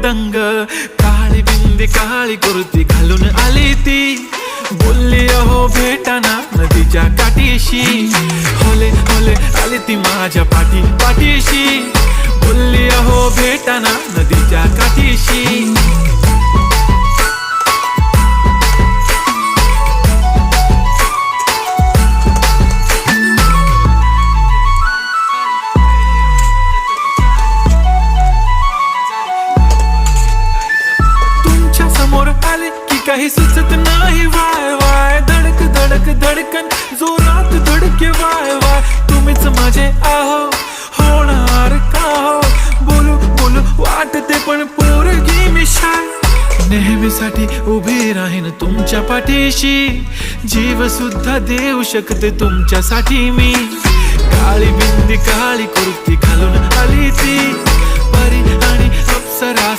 दंग. काळी बिंदी काळी कुर्ती घालून आली ती, बोलली अहो भेटाना नदीच्या काठीशी. होले होले आली ती माझ्या पाठीशी, बोलली अहो भेटाना नदीच्या काठीशी. तुमच्या समोर आले की काही सुचत नाही, वाय वाय धडक धडक धडकन जोरात धडके, वाय वाय तुम्हीच माझे आहो, होणार का हो. बोलू बोलू वाटते पण पोरगी मी शाय, नेहमीसाठी उभी राहीन तुमच्या पाठीशी. जीव सुद्धा देऊ शकते तुमच्यासाठी मी. काळी बिंदी काळी कुर्ती घालून आली ती, परी आणि अप्सरा